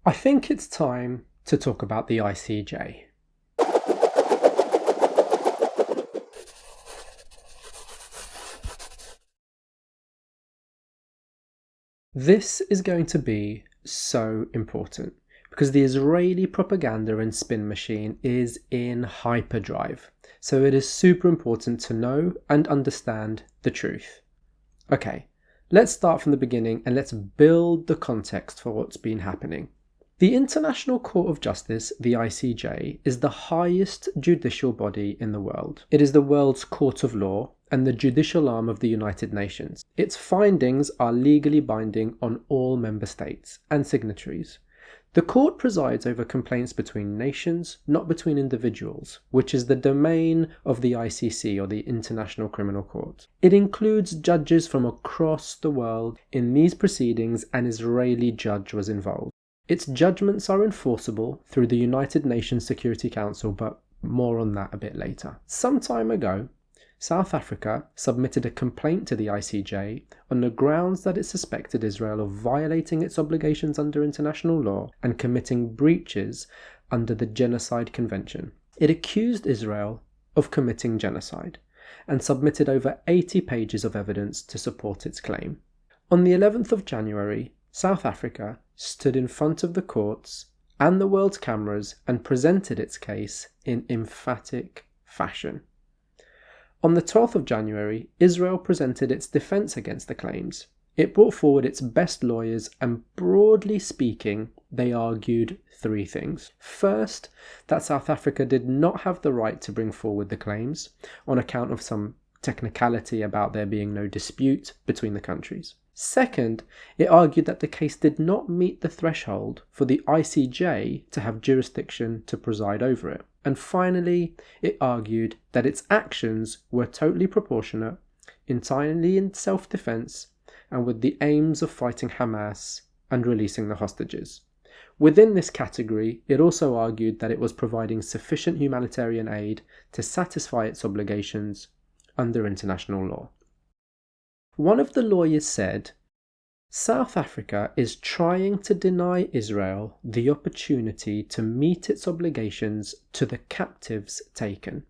I think it's time to talk about the ICJ. This is going to be so important because the Israeli propaganda and spin machine is in hyperdrive. So it is super important to know and understand the truth. Okay, let's start from the beginning and let's build the context for what's been happening. The International Court of Justice, the ICJ, is the highest judicial body in the world. It is the world's court of law and the judicial arm of the United Nations. Its findings are legally binding on all member states and signatories. The court presides over complaints between nations, not between individuals, which is the domain of the ICC, or the International Criminal Court. It includes judges from across the world. In these proceedings, an Israeli judge was involved. Its judgments are enforceable through the United Nations Security Council, but more on that a bit later. Some time ago, South Africa submitted a complaint to the ICJ on the grounds that it suspected Israel of violating its obligations under international law and committing breaches under the Genocide Convention. It accused Israel of committing genocide and submitted over 80 pages of evidence to support its claim. On the 11th of January, South Africa stood in front of the courts and the world's cameras and presented its case in emphatic fashion. On the 12th of January, Israel presented its defense against the claims. It brought forward its best lawyers and, broadly speaking, they argued three things. First, that South Africa did not have the right to bring forward the claims on account of some technicality about there being no dispute between the countries. Second, it argued that the case did not meet the threshold for the ICJ to have jurisdiction to preside over it. And finally, it argued that its actions were totally proportionate, entirely in self-defense, and with the aims of fighting Hamas and releasing the hostages. Within this category, it also argued that it was providing sufficient humanitarian aid to satisfy its obligations under international law. One of the lawyers said, South Africa is trying to deny Israel the opportunity to meet its obligations to the captives taken.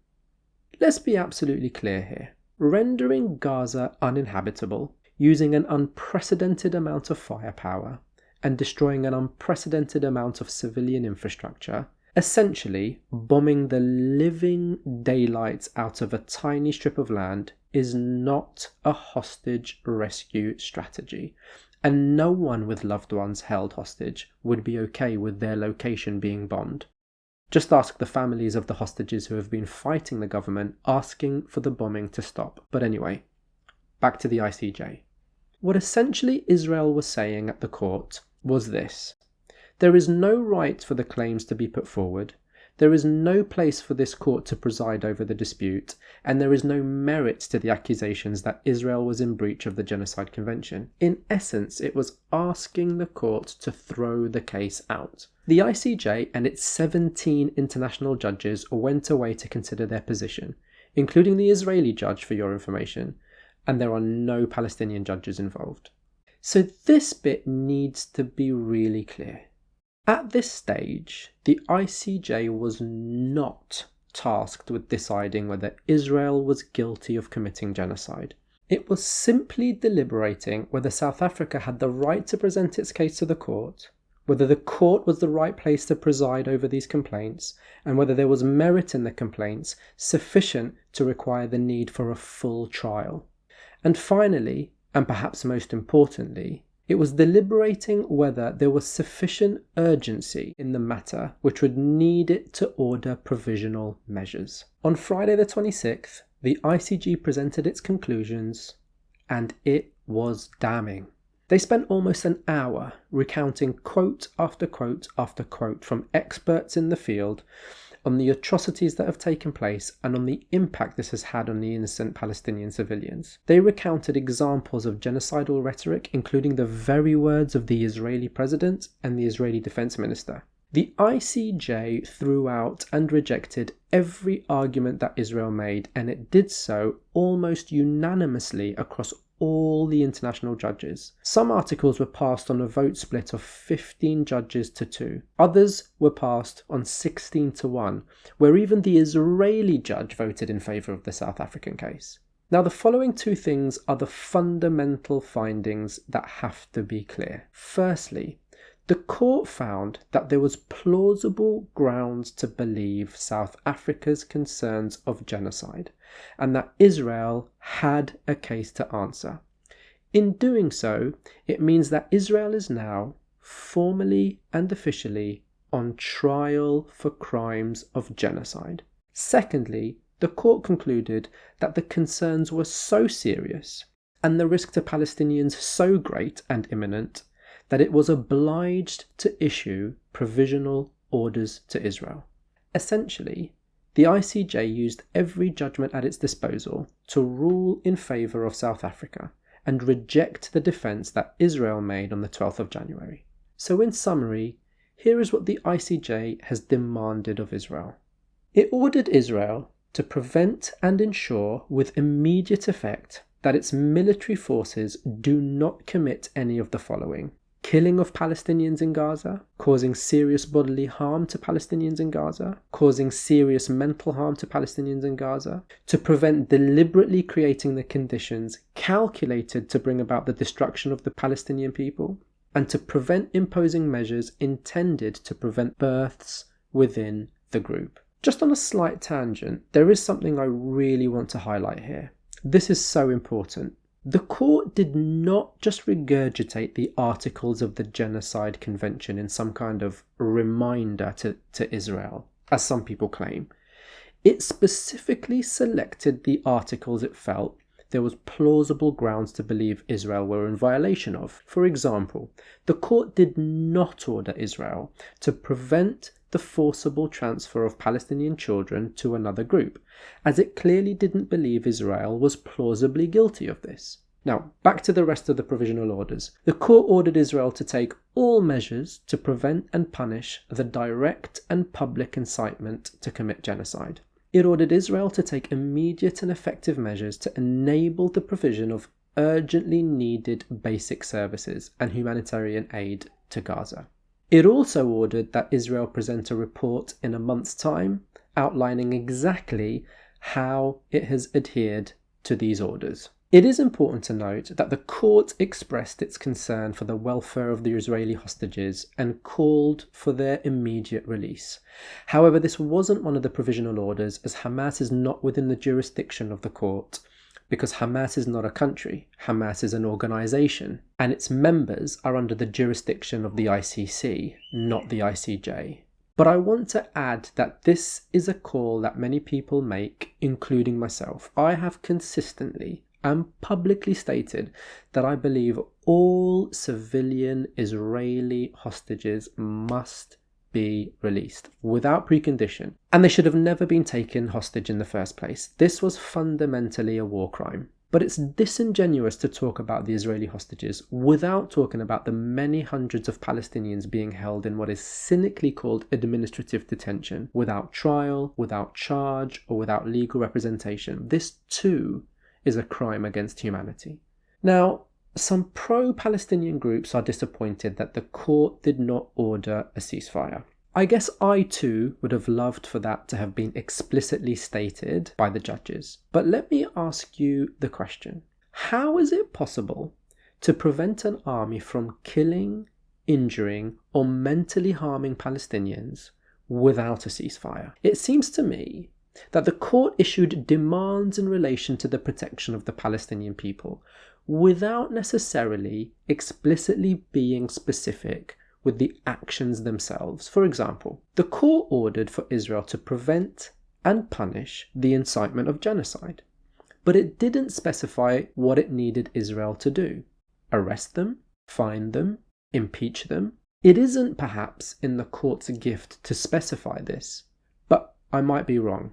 Let's be absolutely clear here. Rendering Gaza uninhabitable, using an unprecedented amount of firepower, and destroying an unprecedented amount of civilian infrastructure, essentially bombing the living daylights out of a tiny strip of land, is not a hostage rescue strategy, and no one with loved ones held hostage would be okay with their location being bombed. Just ask the families of the hostages who have been fighting the government, asking for the bombing to stop. But anyway, back to the ICJ. What essentially Israel was saying at the court was this: there is no right for the claims to be put forward, there is no place for this court to preside over the dispute, and there is no merit to the accusations that Israel was in breach of the Genocide Convention. In essence, it was asking the court to throw the case out. The ICJ and its 17 international judges went away to consider their position, including the Israeli judge, for your information, and there are no Palestinian judges involved. So this bit needs to be really clear. At this stage, the ICJ was not tasked with deciding whether Israel was guilty of committing genocide. It was simply deliberating whether South Africa had the right to present its case to the court, whether the court was the right place to preside over these complaints, and whether there was merit in the complaints sufficient to require the need for a full trial. And finally, and perhaps most importantly, it was deliberating whether there was sufficient urgency in the matter which would need it to order provisional measures. On Friday the 26th, the ICJ presented its conclusions, and it was damning. They spent almost an hour recounting quote after quote after quote from experts in the field on the atrocities that have taken place and on the impact this has had on the innocent Palestinian civilians. They recounted examples of genocidal rhetoric, including the very words of the Israeli president and the Israeli defense minister. The ICJ threw out and rejected every argument that Israel made, and it did so almost unanimously across all the international judges. Some articles were passed on a vote split of 15 judges to 2. Others were passed on 16 to 1, where even the Israeli judge voted in favour of the South African case. Now, the following two things are the fundamental findings that have to be clear. Firstly, the court found that there was plausible grounds to believe South Africa's concerns of genocide, and that Israel had a case to answer. In doing so, it means that Israel is now, formally and officially, on trial for crimes of genocide. Secondly, the court concluded that the concerns were so serious and the risk to Palestinians so great and imminent that it was obliged to issue provisional orders to Israel. Essentially, the ICJ used every judgment at its disposal to rule in favour of South Africa and reject the defence that Israel made on the 12th of January. So in summary, here is what the ICJ has demanded of Israel. It ordered Israel to prevent and ensure with immediate effect that its military forces do not commit any of the following: killing of Palestinians in Gaza, causing serious bodily harm to Palestinians in Gaza, causing serious mental harm to Palestinians in Gaza, to prevent deliberately creating the conditions calculated to bring about the destruction of the Palestinian people, and to prevent imposing measures intended to prevent births within the group. Just on a slight tangent, there is something I really want to highlight here. This is so important. The court did not just regurgitate the articles of the Genocide Convention in some kind of reminder to Israel, as some people claim. It specifically selected the articles it felt there was plausible grounds to believe Israel were in violation of. For example, the court did not order Israel to prevent the forcible transfer of Palestinian children to another group, as it clearly didn't believe Israel was plausibly guilty of this. Now, back to the rest of the provisional orders. The court ordered Israel to take all measures to prevent and punish the direct and public incitement to commit genocide. It ordered Israel to take immediate and effective measures to enable the provision of urgently needed basic services and humanitarian aid to Gaza. It also ordered that Israel present a report in a month's time outlining exactly how it has adhered to these orders. It is important to note that the court expressed its concern for the welfare of the Israeli hostages and called for their immediate release. However, this wasn't one of the provisional orders, as Hamas is not within the jurisdiction of the court, because Hamas is not a country. Hamas is an organisation, and its members are under the jurisdiction of the ICC, not the ICJ. But I want to add that this is a call that many people make, including myself. I have consistently and publicly stated that I believe all civilian Israeli hostages must be released without precondition, and they should have never been taken hostage in the first place. This was fundamentally a war crime. But it's disingenuous to talk about the Israeli hostages without talking about the many hundreds of Palestinians being held in what is cynically called administrative detention, without trial, without charge, or without legal representation. This too is a crime against humanity. Now, some pro-Palestinian groups are disappointed that the court did not order a ceasefire. I guess I too would have loved for that to have been explicitly stated by the judges. But let me ask you the question. How is it possible to prevent an army from killing, injuring, or mentally harming Palestinians without a ceasefire? It seems to me that the court issued demands in relation to the protection of the Palestinian people without necessarily explicitly being specific with the actions themselves. For example, the court ordered for Israel to prevent and punish the incitement of genocide, but it didn't specify what it needed Israel to do. Arrest them, fine them, impeach them. It isn't perhaps in the court's gift to specify this, but I might be wrong.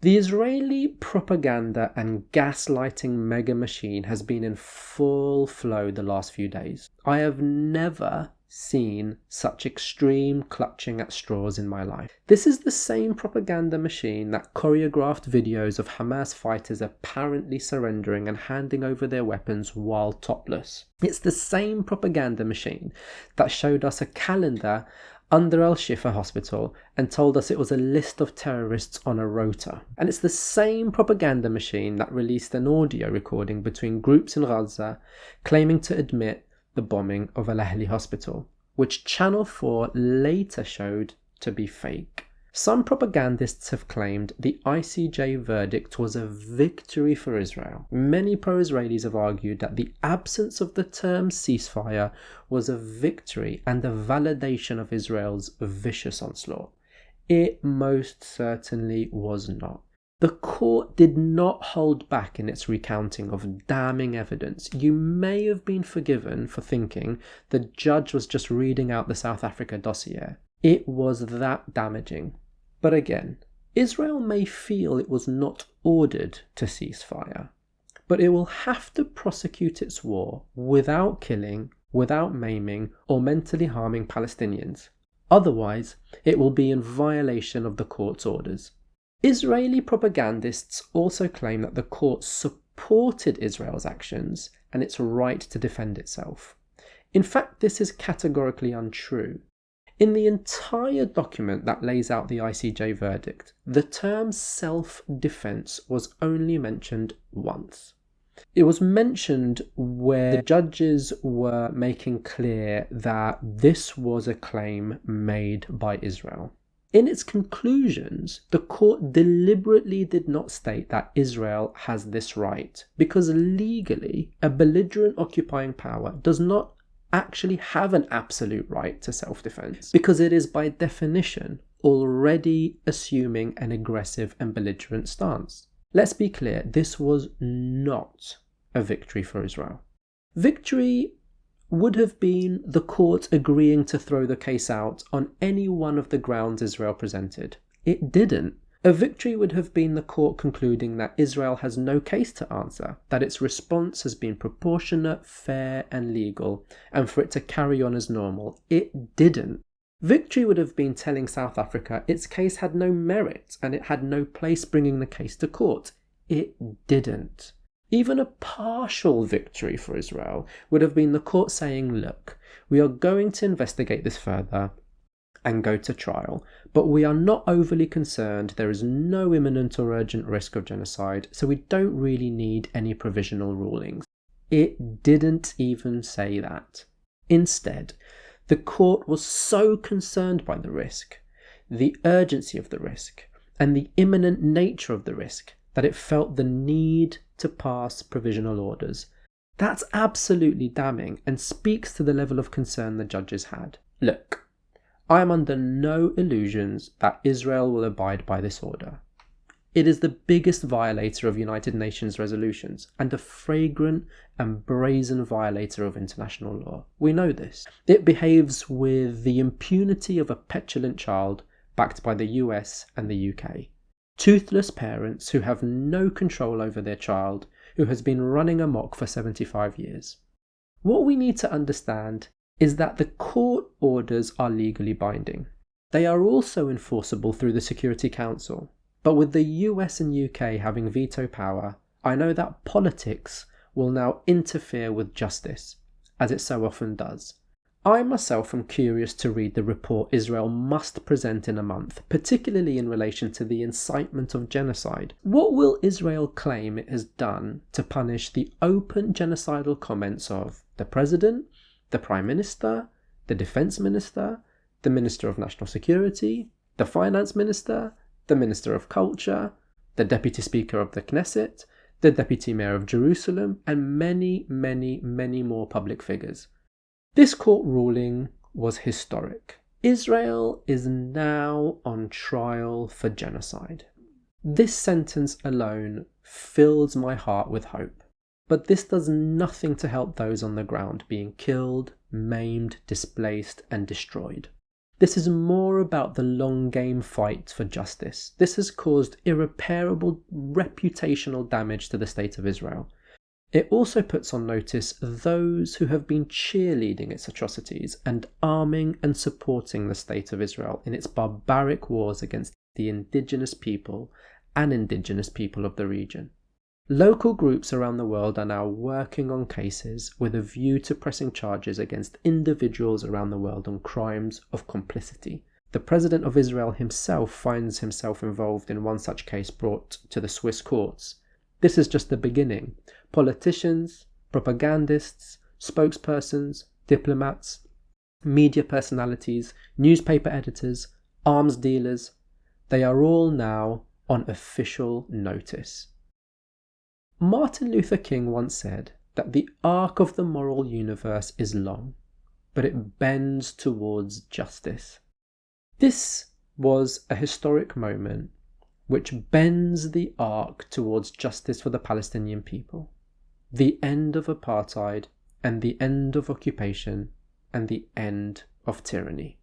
The Israeli propaganda and gaslighting mega machine has been in full flow the last few days. I have never seen such extreme clutching at straws in my life. This is the same propaganda machine that choreographed videos of Hamas fighters apparently surrendering and handing over their weapons while topless. It's the same propaganda machine that showed us a calendar under Al-Shifa Hospital and told us it was a list of terrorists on a rota. And it's the same propaganda machine that released an audio recording between groups in Gaza claiming to admit the bombing of Al-Ahli Hospital, which Channel 4 later showed to be fake. Some propagandists have claimed the ICJ verdict was a victory for Israel. Many pro-Israelis have argued that the absence of the term ceasefire was a victory and a validation of Israel's vicious onslaught. It most certainly was not. The court did not hold back in its recounting of damning evidence. You may have been forgiven for thinking the judge was just reading out the South Africa dossier. It was that damaging. But again, Israel may feel it was not ordered to ceasefire, but it will have to prosecute its war without killing, without maiming, or mentally harming Palestinians. Otherwise, it will be in violation of the court's orders. Israeli propagandists also claim that the court supported Israel's actions and its right to defend itself. In fact, this is categorically untrue. In the entire document that lays out the ICJ verdict, the term self-defense was only mentioned once. It was mentioned where the judges were making clear that this was a claim made by Israel. In its conclusions, the court deliberately did not state that Israel has this right, because legally, a belligerent occupying power does not actually have an absolute right to self-defense, because it is by definition already assuming an aggressive and belligerent stance. Let's be clear, this was not a victory for Israel. Victory would have been the court agreeing to throw the case out on any one of the grounds Israel presented. It didn't. A victory would have been the court concluding that Israel has no case to answer, that its response has been proportionate, fair and legal, and for it to carry on as normal. It didn't. Victory would have been telling South Africa its case had no merit and it had no place bringing the case to court. It didn't. Even a partial victory for Israel would have been the court saying, look, we are going to investigate this further and go to trial, but we are not overly concerned, there is no imminent or urgent risk of genocide, so we don't really need any provisional rulings. It didn't even say that. Instead, the court was so concerned by the risk, the urgency of the risk, and the imminent nature of the risk that it felt the need to pass provisional orders. That's absolutely damning and speaks to the level of concern the judges had. Look, I am under no illusions that Israel will abide by this order. It is the biggest violator of United Nations resolutions and a flagrant and brazen violator of international law. We know this. It behaves with the impunity of a petulant child backed by the US and the UK. Toothless parents who have no control over their child who has been running amok for 75 years. What we need to understand is that the court orders are legally binding. They are also enforceable through the Security Council. But with the US and UK having veto power, I know that politics will now interfere with justice, as it so often does. I myself am curious to read the report Israel must present in a month, particularly in relation to the incitement of genocide. What will Israel claim it has done to punish the open genocidal comments of the President, the Prime Minister, the Defence Minister, the Minister of National Security, the Finance Minister, the Minister of Culture, the Deputy Speaker of the Knesset, the Deputy Mayor of Jerusalem, and many, many, many more public figures? This court ruling was historic. Israel is now on trial for genocide. This sentence alone fills my heart with hope. But this does nothing to help those on the ground being killed, maimed, displaced, and destroyed. This is more about the long game fight for justice. This has caused irreparable reputational damage to the state of Israel. It also puts on notice those who have been cheerleading its atrocities and arming and supporting the State of Israel in its barbaric wars against the indigenous people and indigenous people of the region. Local groups around the world are now working on cases with a view to pressing charges against individuals around the world on crimes of complicity. The President of Israel himself finds himself involved in one such case brought to the Swiss courts. This is just the beginning. Politicians, propagandists, spokespersons, diplomats, media personalities, newspaper editors, arms dealers, they are all now on official notice. Martin Luther King once said that the arc of the moral universe is long, but it bends towards justice. This was a historic moment which bends the arc towards justice for the Palestinian people, the end of apartheid and the end of occupation and the end of tyranny.